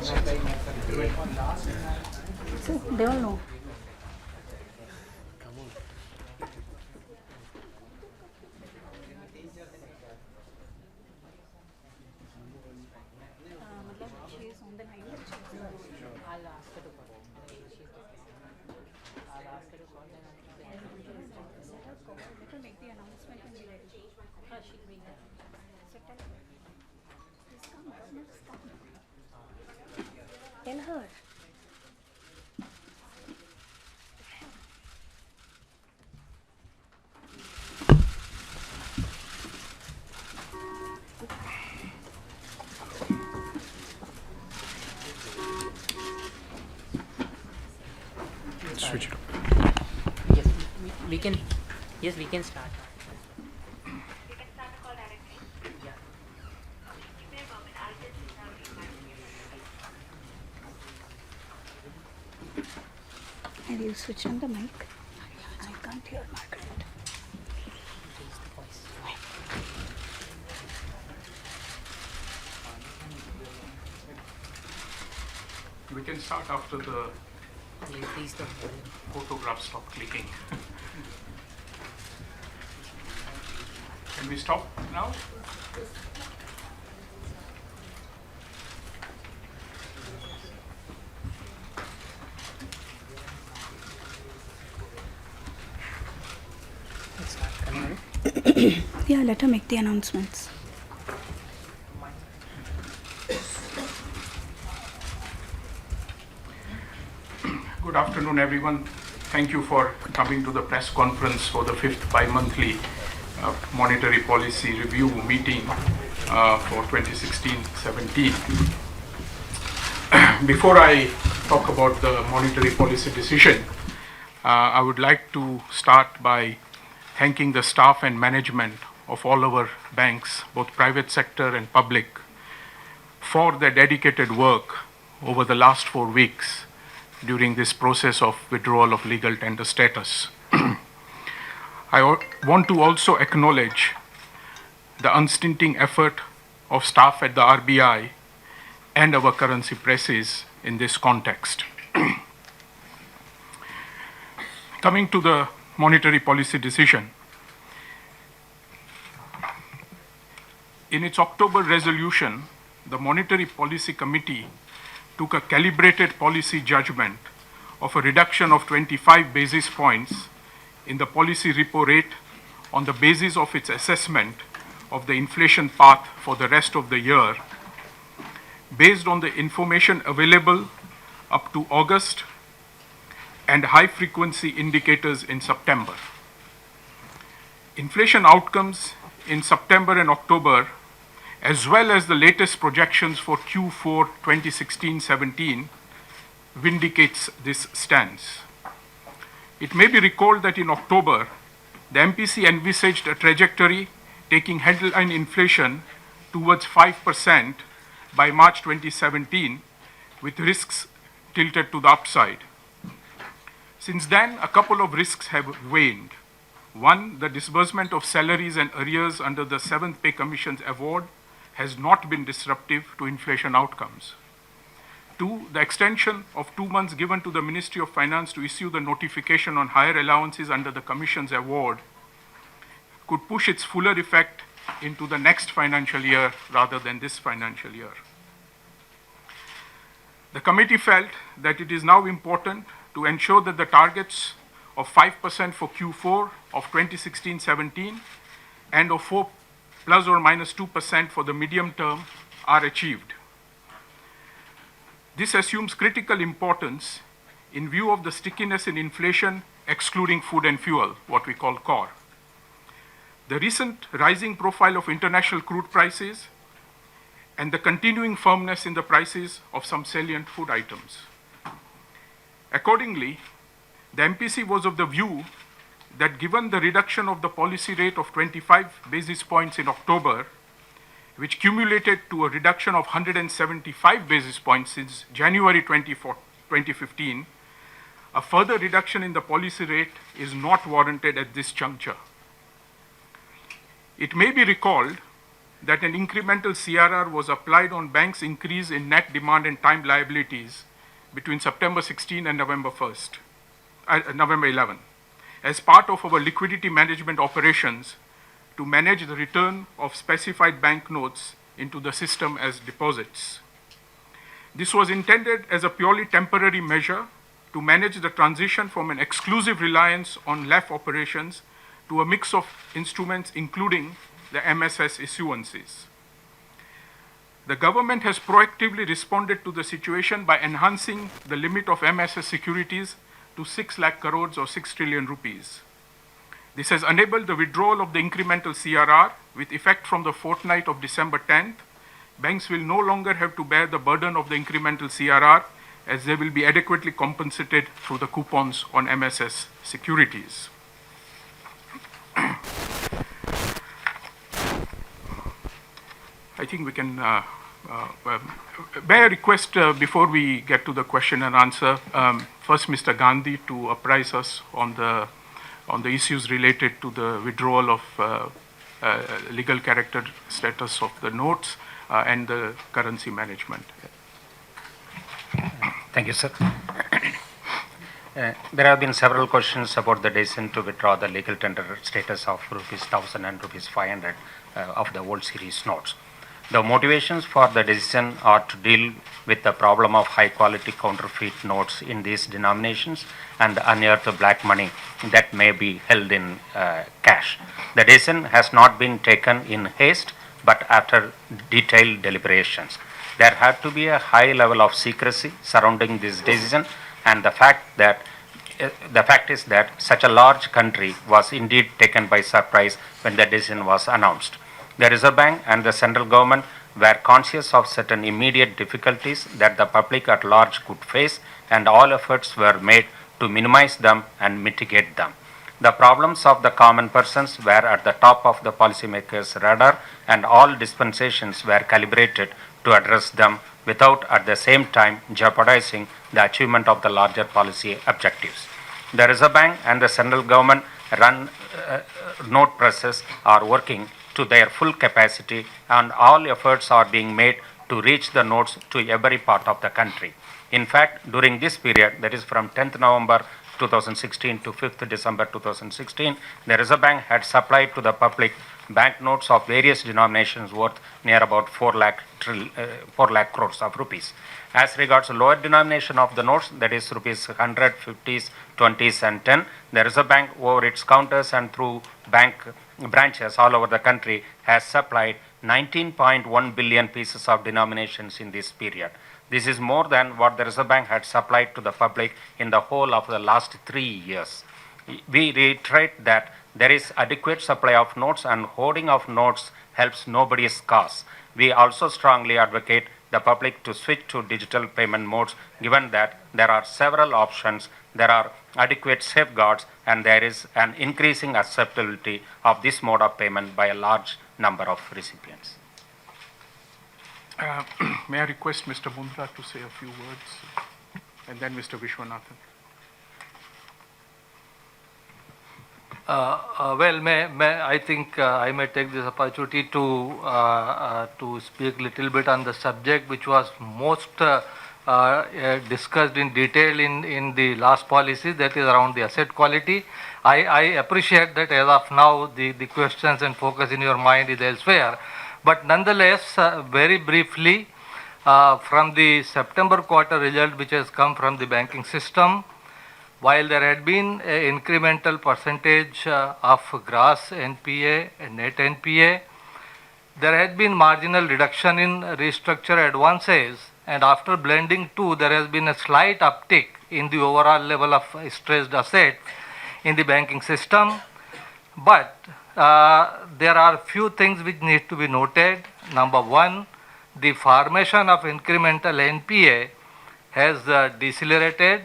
So they all know. She is on the line. I'll ask her to call. I'll ask her to call them. Let her make the announcement and be ready. She'll make that. Please come. Let's come. Tell her. Switch it up. Yes, we can. Yes, we can start. You can start the call directly. Yeah. Give me a moment. I'll just sit down in my Have you switched on the mic? I can't hear Margaret. Raise the voice. We can start after the Please the volume. photograph stop clicking. Can we stop now? Let's start. Can Yeah, let her make the announcements. Good afternoon, everyone. Thank you for coming to the press conference for the 5th bi-monthly monetary policy review meeting for 2016-17. Before I talk about the monetary policy decision, I would like to start by thanking the staff and management of all our banks, both private sector and public, for their dedicated work over the last 4 weeks during this process of withdrawal of legal tender status. I want to also acknowledge the unstinting effort of staff at the RBI and our currency presses in this context. Coming to the monetary policy decision, in its October resolution, the Monetary Policy Committee took a calibrated policy judgment of a reduction of 25 basis points in the policy repo rate on the basis of its assessment of the inflation path for the rest of the year, based on the information available up to August and high-frequency indicators in September. Inflation outcomes in September and October, as well as the latest projections for Q4 2016-17, vindicates this stance. It may be recalled that in October, the MPC envisaged a trajectory taking headline inflation towards 5% by March 2017, with risks tilted to the upside. Since then, a couple of risks have waned. One, the disbursement of salaries and arrears under the 7th Pay Commission's award has not been disruptive to inflation outcomes. Two, the extension of 2 months given to the Ministry of Finance to issue the notification on higher allowances under the Commission's award could push its fuller effect into the next financial year rather than this financial year. The committee felt that it is now important to ensure that the targets of 5% for Q4 of 2016-17 and of 4 plus or minus 2% for the medium term are achieved. This assumes critical importance in view of the stickiness in inflation, excluding food and fuel, what we call core. The recent rising profile of international crude prices and the continuing firmness in the prices of some salient food items. Accordingly, the MPC was of the view that given the reduction of the policy rate of 25 basis points in October, which cumulated to a reduction of 175 basis points since January 2015, a further reduction in the policy rate is not warranted at this juncture. It may be recalled that an incremental CRR was applied on banks' increase in net demand and time liabilities between September 16 and November 11, as part of our liquidity management operations to manage the return of specified banknotes into the system as deposits. This was intended as a purely temporary measure to manage the transition from an exclusive reliance on LEF operations to a mix of instruments, including the MSS issuances. The government has proactively responded to the situation by enhancing the limit of MSS securities to 6 lakh crores or 6 trillion rupees. This has enabled the withdrawal of the incremental CRR with effect from the fortnight of December 10th. Banks will no longer have to bear the burden of the incremental CRR, as they will be adequately compensated through the coupons on MSS securities. I think we can, may I request before we get to the question and answer, first Mr. Gandhi to apprise us on the issues related to the withdrawal of legal character status of the notes and the currency management. Thank you, sir. There have been several questions about the decision to withdraw the legal tender status of rupees 1,000 and rupees 500 of the old series notes. The motivations for the decision are to deal with the problem of high quality counterfeit notes in these denominations and unearth black money that may be held in cash. The decision has not been taken in haste, but after detailed deliberations. There had to be a high level of secrecy surrounding this decision, and the fact is that such a large country was indeed taken by surprise when the decision was announced. The Reserve Bank and the central government were conscious of certain immediate difficulties that the public at large could face, and all efforts were made to minimize them and mitigate them. The problems of the common persons were at the top of the policymakers' radar, and all dispensations were calibrated to address them without at the same time jeopardizing the achievement of the larger policy objectives. The Reserve Bank and the central government run note presses are working to their full capacity, and all efforts are being made to reach the notes to every part of the country. In fact, during this period, that is from 10th November 2016 to 5th December 2016, the Reserve Bank had supplied to the public banknotes of various denominations worth near about 4 lakh crores of rupees. As regards the lower denomination of the notes, that is rupees 100, 50s, 20s and 10, the Reserve Bank over its counters and through bank branches all over the country has supplied 19.1 billion pieces of denominations in this period. This is more than what the Reserve Bank had supplied to the public in the whole of the last 3 years. We reiterate that there is adequate supply of notes, and hoarding of notes helps nobody's cause. We also strongly advocate the public to switch to digital payment modes, given that there are several options, there are adequate safeguards, and there is an increasing acceptability of this mode of payment by a large number of recipients. May I request Mr. Mundra to say a few words, and then Mr. Vishwanathan. I think I may take this opportunity to speak a little bit on the subject which was most discussed in detail in the last policy, that is around the asset quality. I appreciate that as of now the questions and focus in your mind is elsewhere, but nonetheless, very briefly, from the September quarter result which has come from the banking system, while there had been an incremental percentage of gross NPA and net NPA, there had been marginal reduction in restructure advances, and after blending two, there has been a slight uptick in the overall level of stressed assets in the banking system. But there are few things which need to be noted. Number one, the formation of incremental NPA has decelerated.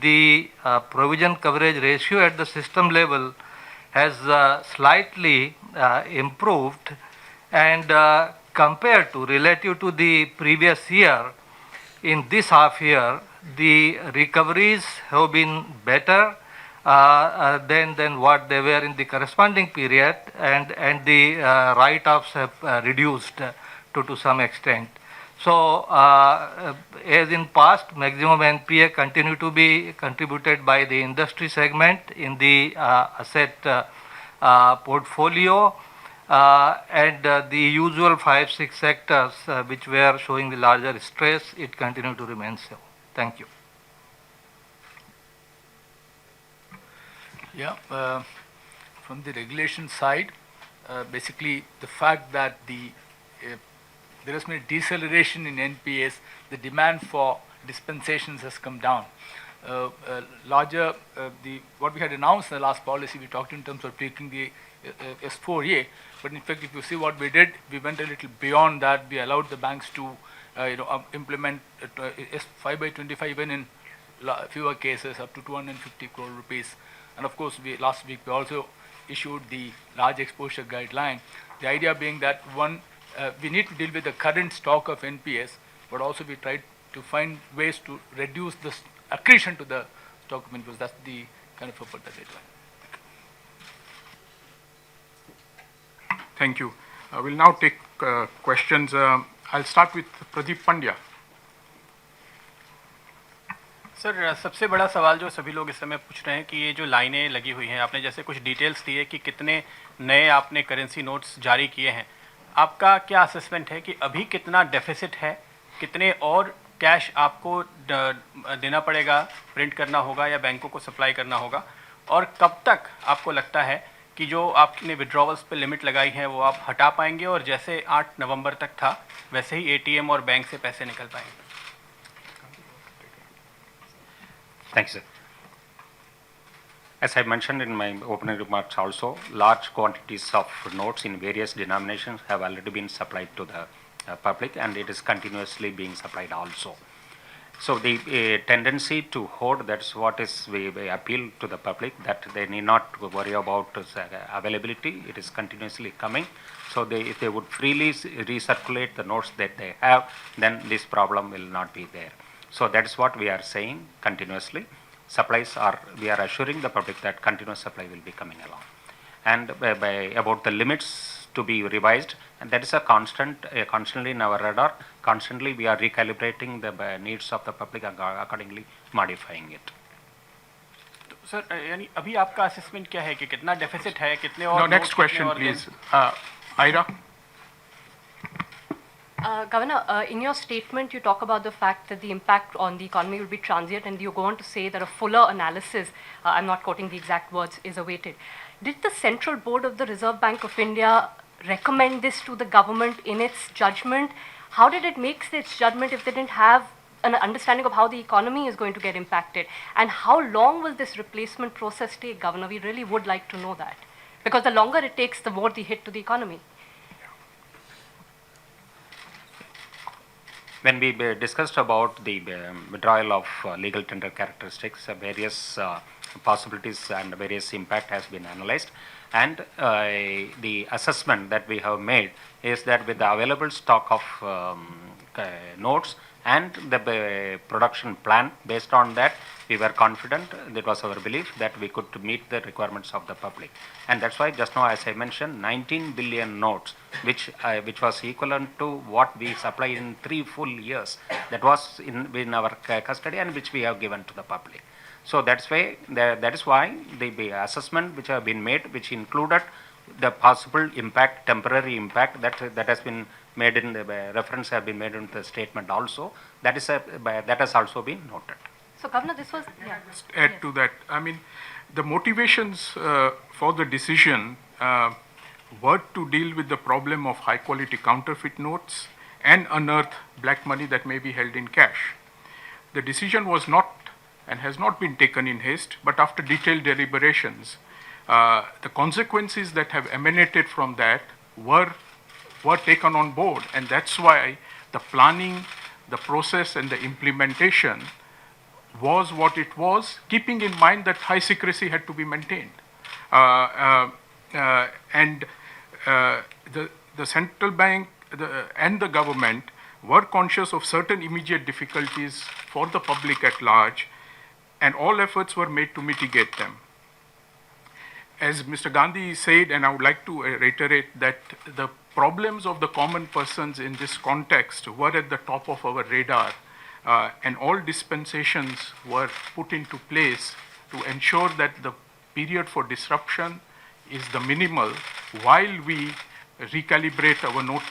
The provision coverage ratio at the system level has slightly improved, and compared to relative to the previous year, in this half year, the recoveries have been better, than what they were in the corresponding period, and the write-offs have reduced to some extent. So, as in past, maximum NPA continue to be contributed by the industry segment in the asset portfolio, and the usual 5-6 sectors which were showing the larger stress, it continue to remain so. Thank you. Yeah, from the regulation side, basically the fact that there has been a deceleration in NPAs, the demand for dispensations has come down. What we had announced in the last policy, we talked in terms of taking the S4A, but in fact, if you see what we did, we went a little beyond that. We allowed the banks to, implement S5 by 25 even in fewer cases, up to 250 crore rupees. And of course, last week we also issued the large exposure guideline. The idea being that one, we need to deal with the current stock of NPS, but also we tried to find ways to reduce the accretion to the stock of NPS. That's the kind of effort that they do. Thank you. We'll now take questions. I'll start with Pradeep Pandya. Sir सबसे बड़ा सवाल जो सभी लोग इस समय पूछ रहे हैं कि ये जो लाइनें लगी हुई हैं, आपने जैसे कुछ डिटेल्स दिए कि कितने नए आपने करेंसी नोट्स जारी किए हैं, आपका क्या असेसमेंट है कि अभी कितना डेफिसिट है, कितने और कैश आपको देना पड़ेगा, प्रिंट करना होगा या बैंकों को सप्लाई करना होगा, और कब तक आपको लगता है कि जो आपने विड्रॉवल्स पे लिमिट लगाई है वो आप हटा पाएंगे और जैसे 8 नवंबर तक था वैसे ही एटीएम और बैंक से पैसे निकल पाएंगे? Thanks, sir. As I mentioned in my opening remarks also, large quantities of notes in various denominations have already been supplied to the public, and it is continuously being supplied also. So the tendency to hoard, that's what is we appeal to the public, that they need not worry about availability. It is continuously coming. So if they would freely recirculate the notes that they have, then this problem will not be there. So that's what we are saying continuously. We are assuring the public that continuous supply will be coming along. And about the limits to be revised, and that is a constantly in our radar. Constantly we are recalibrating the needs of the public and accordingly modifying it. Sir यानी अभी आपका assessment क्या है कि कितना deficit है, कितने और? No, next question, please. Ira. Governor, in your statement, you talk about the fact that the impact on the economy will be transient, and you go on to say that a fuller analysis, I'm not quoting the exact words, is awaited. Did the Central Board of the Reserve Bank of India recommend this to the government in its judgment? How did it make its judgment if they didn't have an understanding of how the economy is going to get impacted? And how long will this replacement process take, Governor? We really would like to know that. Because the longer it takes, the more the hit to the economy. When we discussed about the withdrawal of legal tender characteristics, various possibilities and various impact has been analyzed, and the assessment that we have made is that with the available stock of notes and the production plan, based on that we were confident, that was our belief, that we could meet the requirements of the public. And that's why just now, as I mentioned, 19 billion notes, which was equivalent to what we supply in 3 full years, that was in our custody and which we have given to the public. So that is why the assessment which have been made, which included the possible impact, temporary impact that has been made in the reference have been made in the statement also, that has also been noted. So, Governor, this was... Yeah. Just add to that. I mean, the motivations for the decision were to deal with the problem of high quality counterfeit notes and unearth black money that may be held in cash. The decision was not and has not been taken in haste, but after detailed deliberations, the consequences that have emanated from that were taken on board, and that's why the planning, the process and the implementation was what it was, keeping in mind that high secrecy had to be maintained. And the central bank and the government were conscious of certain immediate difficulties for the public at large, and all efforts were made to mitigate them. as Mr. Gandhi said, and I would like to reiterate that the problems of the common persons in this context were at the top of our radar, and all dispensations were put into place to ensure that the period for disruption is the minimal while we recalibrate our note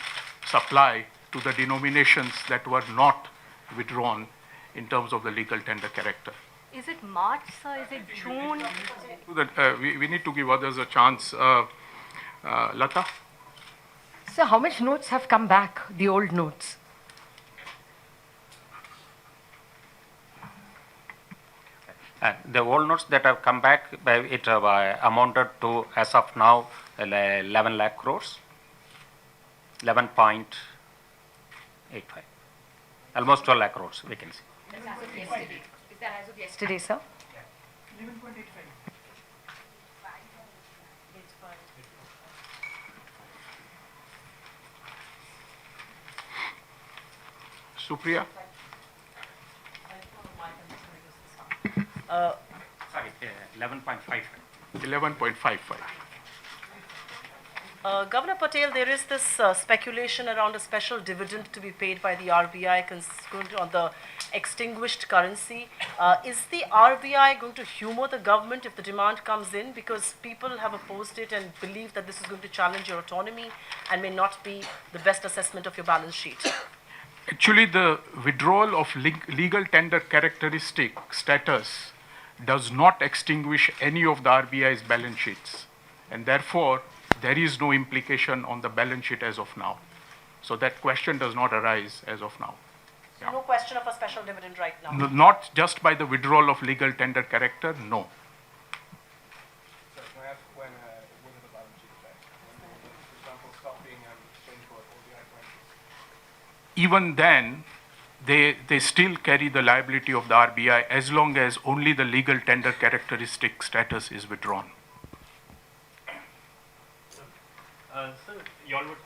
supply to the denominations that were not withdrawn in terms of the legal tender character. Is it March, sir? Is it June? We need to give others a chance. Lata? So how much notes have come back, the old notes? The old notes that have come back, it amounted to, as of now, 11 lakh crores, 11.85, almost 12 lakh crores, we can see. Is that as of yesterday, sir? Supriya? Sorry, 11.55. 11.55. Governor Patel, there is this speculation around a special dividend to be paid by the RBI on the extinguished currency. Is the RBI going to humor the government if the demand comes in? Because people have opposed it and believe that this is going to challenge your autonomy and may not be the best assessment of your balance sheet. Actually, the withdrawal of legal tender characteristic status does not extinguish any of the RBI's balance sheets, and therefore there is no implication on the balance sheet as of now. So that question does not arise as of now. So no question of a special dividend right now. Not just by the withdrawal of legal tender character, no. So can I ask when are the balance sheet effects? When will, for example, stop being exchange for ODI prices? Even then, they still carry the liability of the RBI as long as only the legal tender characteristic status is withdrawn. Sir, you all would,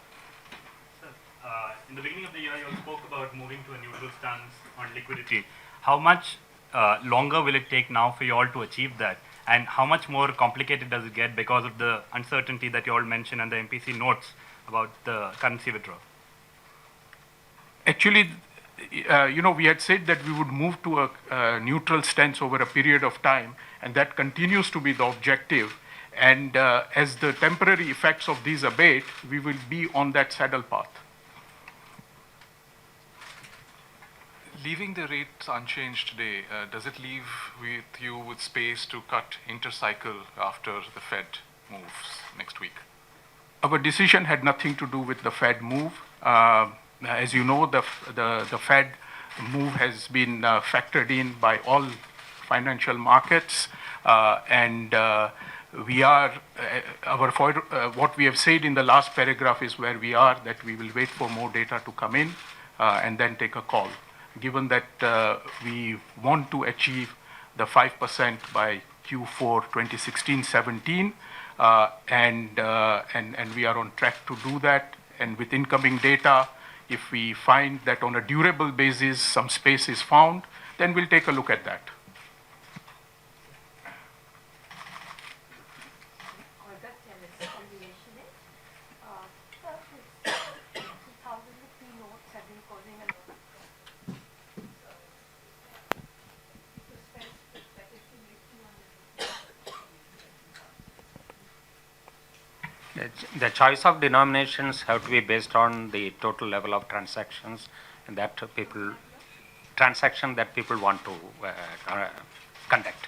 sir, in the beginning of the year, you all spoke about moving to a neutral stance on liquidity. How much longer will it take now for you all to achieve that? And how much more complicated does it get because of the uncertainty that you all mentioned and the MPC notes about the currency withdrawal? Actually, we had said that we would move to a neutral stance over a period of time, and that continues to be the objective. And as the temporary effects of these abate, we will be on that saddle path. Leaving the rates unchanged today, does it leave you with space to cut intercycle after the Fed moves next week? Our decision had nothing to do with the Fed move. As you know, the Fed move has been factored in by all financial markets, and we are, what we have said in the last paragraph is where we are, that we will wait for more data to come in and then take a call. Given that we want to achieve the 5% by Q4 2016-17, and we are on track to do that, and with incoming data, if we find that on a durable basis some space is found, then we'll take a look at that. The choice of denominations have to be based on the total level of transactions and transaction that people want to conduct.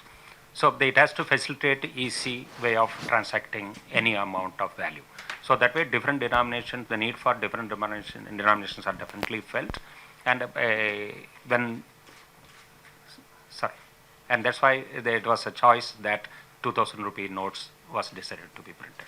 So it has to facilitate easy way of transacting any amount of value. So that way different denominations, the need for different denominations are definitely felt, and and that's why it was a choice that 2000 rupee notes was decided to be printed.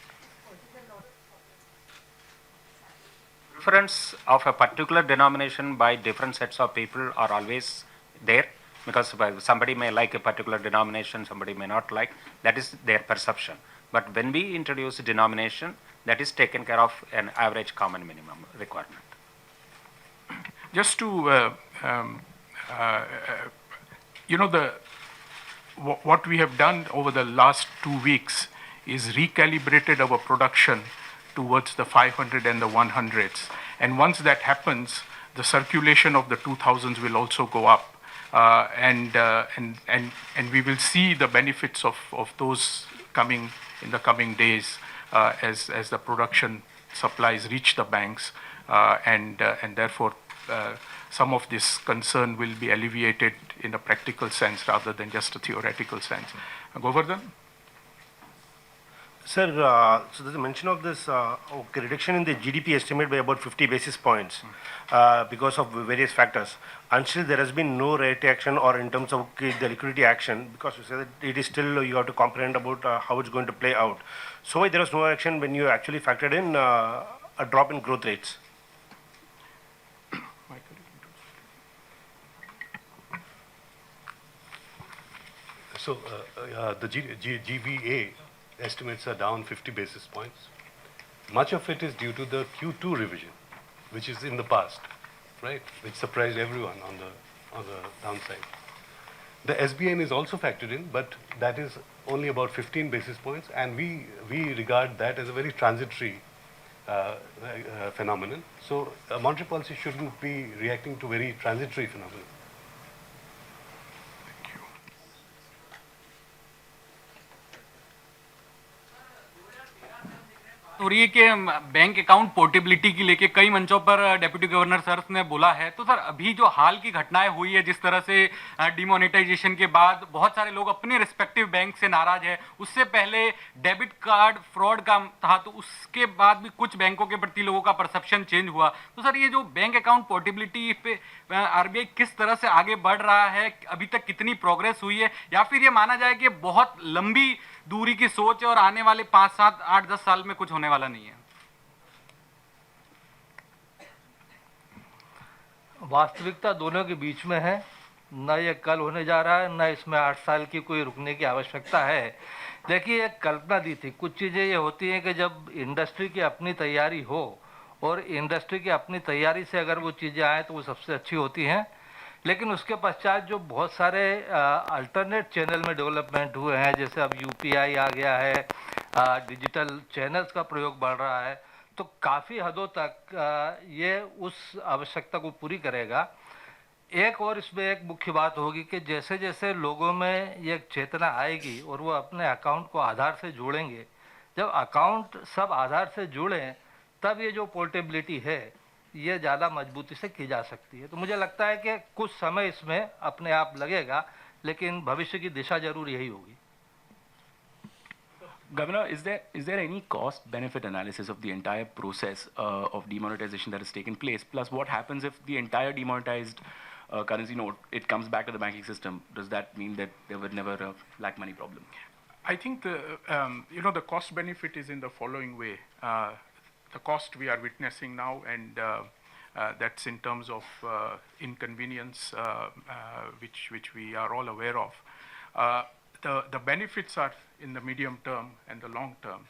Preference of a particular denomination by different sets of people are always there, because somebody may like a particular denomination, somebody may not like. That is their perception. But when we introduce a denomination, that is taken care of an average common minimum requirement. Just to, what we have done over the last 2 weeks is recalibrated our production towards the 500 and the 100s. And once that happens, the circulation of the 2000s will also go up. And we will see the benefits of those coming in the coming days as the production supplies reach the banks, and therefore some of this concern will be alleviated in a practical sense rather than just a theoretical sense. Govardhan? Sir, so there's a mention of this reduction in the GDP estimate by about 50 basis points because of various factors. Until there has been no rate action or in terms of the liquidity action, because you said that it is still, you have to comprehend about how it's going to play out. So why there was no action when you actually factored in a drop in growth rates? So the GBA estimates are down 50 basis points. Much of it is due to the Q2 revision, which is in the past, right? Which surprised everyone on the downside. The SBN is also factored in, but that is only about 15 basis points, and we regard that as a very transitory phenomenon. So monetary policy shouldn't be reacting to very transitory phenomena. हो रही है कि bank account portability की लेके कई मंचों पर deputy governor sir ने बोला है। तो सर अभी जो हाल की घटनाएं हुई है, जिस तरह से डिमोनेटाइजेशन के बाद बहुत सारे लोग अपने रिस्पेक्टिव बैंक से नाराज है, उससे पहले डेबिट कार्ड फ्रॉड का था, तो उसके बाद भी कुछ बैंकों के प्रति लोगों का परसेप्शन चेंज हुआ। तो सर ये जो बैंक अकाउंट पोर्टेबिलिटी पे आरबीआई किस तरह से आगे बढ़ रहा है, अभी तक कितनी प्रोग्रेस हुई है, या फिर ये माना जाए कि बहुत लंबी दूरी की सोच है और आने वाले 5, 7, 8, 10 साल में कुछ होने वाला नहीं है? वास्तविकता दोनों के बीच में है, न ये कल होने जा रहा है, न इसमें 8 साल की कोई रुकने की आवश्यकता है। देखिए, एक कल्पना दी थी, कुछ चीज़ें ये होती हैं कि जब इंडस्ट्री की अपनी तैयारी हो और इंडस्ट्री की अपनी तैयारी से अगर वो चीज़ें आए तो वो सबसे अच्छी होती हैं, लेकिन उसके पश्चात जो बहुत सारे अल्टरनेट चैनल में डेवलपमेंट हुए हैं, जैसे अब यूपीआई आ गया है, डिजिटल चैनल्स का प्रयोग बढ़ रहा है, तो काफ़ी हदों तक ये उस आवश्यकता को पूरी करेगा। एक और इसमें एक मुख्य बात होगी कि जैसे जैसे लोगों में ये चेतना आएगी और वो अपने अकाउंट को आधार से जोड़ेंगे, जब अकाउंट सब आधार से जुड़ें तब ये जो पोर्टेबिलिटी है ये ज़्यादा मजबूती से की जा सकती है। तो मुझे लगता है कि कुछ समय इसमें अपने आप लगेगा, लेकिन भविष्य की दिशा जरूर यही होगी। Governor, is there any cost benefit analysis of the entire process of demonetization that has taken place? Plus, what happens if the entire demonetized currency note, it comes back to the banking system? Does that mean that there were never a black money problem? I think the cost benefit is in the following way. The cost we are witnessing now, and that's in terms of inconvenience, which we are all aware of. The benefits are in the medium term and the long term,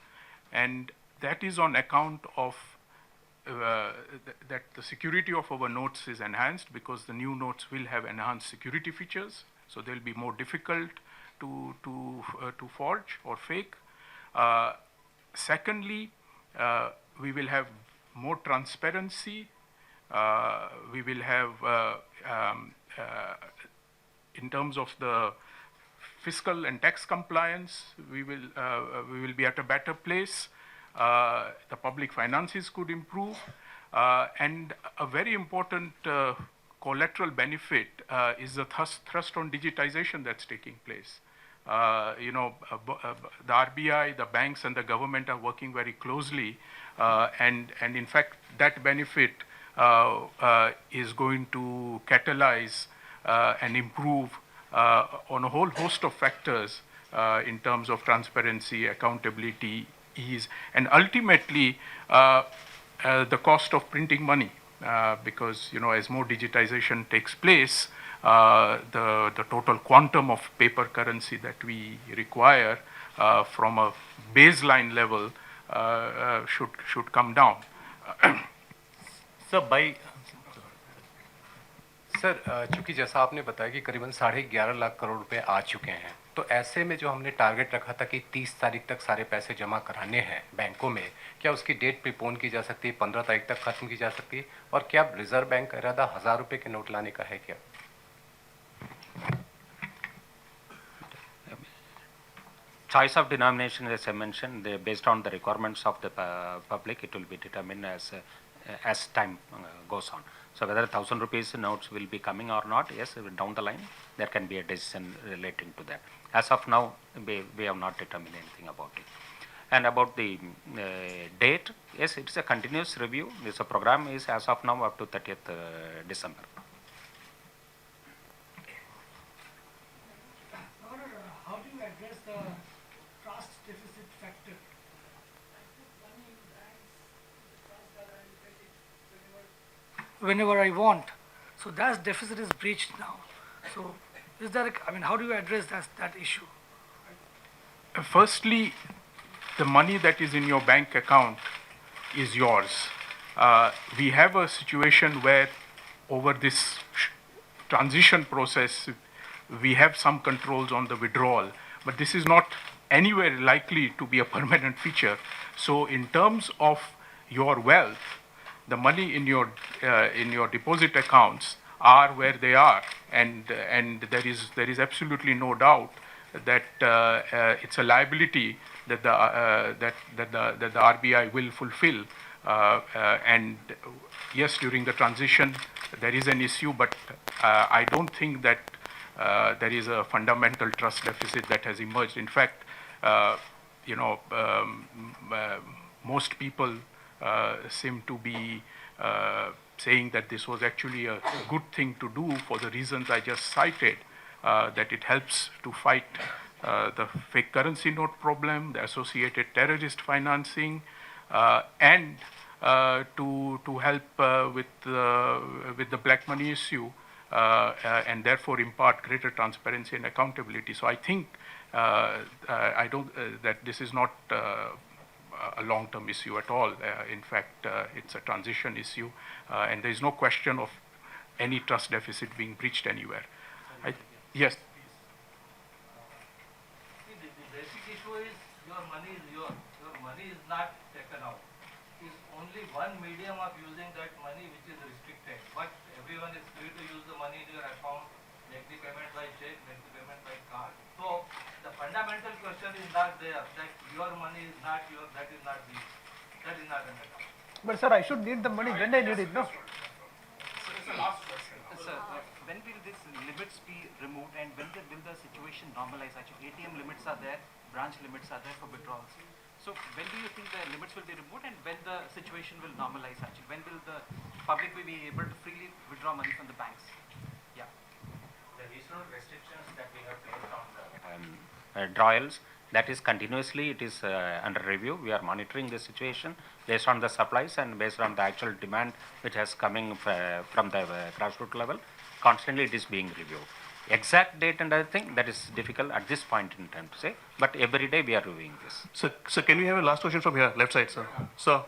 and that is on account of that the security of our notes is enhanced, because the new notes will have enhanced security features, so they'll be more difficult to forge or fake. Secondly, we will have more transparency. We will have, in terms of the fiscal and tax compliance, we will be at a better place. The public finances could improve, and a very important collateral benefit is the thrust on digitization that's taking place. The RBI, the banks, and the government are working very closely, and in fact, that benefit is going to catalyze and improve on a whole host of factors in terms of transparency, accountability, ease, and ultimately the cost of printing money, because as more digitization takes place, the total quantum of paper currency that we require from a baseline level should come down. Sir, sir चूंकि जैसा आपने बताया कि करीबन 11.5 लाख करोड़ रुपए आ चुके हैं, तो ऐसे में जो हमने टारगेट रखा था कि 30 तारीख तक सारे पैसे जमा कराने हैं बैंकों में, क्या उसकी डेट प्रीपोन की जा सकती है, 15 तारीख तक खत्म की जा सकती है? और क्या रिजर्व बैंक का इरादा 1000 रुपए के नोट लाने का है क्या? Choice of denomination, as I mentioned, based on the requirements of the public, it will be determined as time goes on. So whether 1,000 rupees notes will be coming or not, yes, down the line, there can be a decision relating to that. As of now, we have not determined anything about it. And about the date, yes, it is a continuous review. This program is as of now up to 30th December. How do you address the trust deficit factor? Whenever I want. So that deficit is breached now. So is there, how do you address that issue? Firstly, the money that is in your bank account is yours. We have a situation where over this transition process, we have some controls on the withdrawal, but this is not anywhere likely to be a permanent feature. So in terms of your wealth, the money in your deposit accounts are where they are, and there is absolutely no doubt that it's a liability that the RBI will fulfill. And yes, during the transition there is an issue, but I don't think that there is a fundamental trust deficit that has emerged. In fact, most people seem to be saying that this was actually a good thing to do for the reasons I just cited, that it helps to fight the fake currency note problem, the associated terrorist financing, and to help with the black money issue, and therefore impart greater transparency and accountability. So I think I don't that this is not a long-term issue at all. In fact, it's a transition issue, and there is no question of any trust deficit being breached anywhere. Yes. See, the basic issue is your money is yours. Your money is not taken out. It's only one medium of using that money which is restricted. But everyone is free to use the money in your account, make the payment by check, make the payment by card. So the fundamental question is not there, that your money is not yours, that is not the, that is not an account. But sir, I should need the money when I need it, no? Sir, when will these limits be removed, and when will the situation normalize? Actually, ATM limits are there, branch limits are there for withdrawals. So when do you think the limits will be removed, and when the situation will normalize? Actually, when will the public be able to freely withdraw money from the banks? Yeah. The regional restrictions that we have placed on the withdrawals, that is continuously, it is under review. We are monitoring the situation based on the supplies and based on the actual demand which has coming from the grassroots level. Constantly it is being reviewed. Exact date and other thing, that is difficult at this point in time to say, but every day we are reviewing this. Sir, can we have a last question from here, left side, sir? Sir.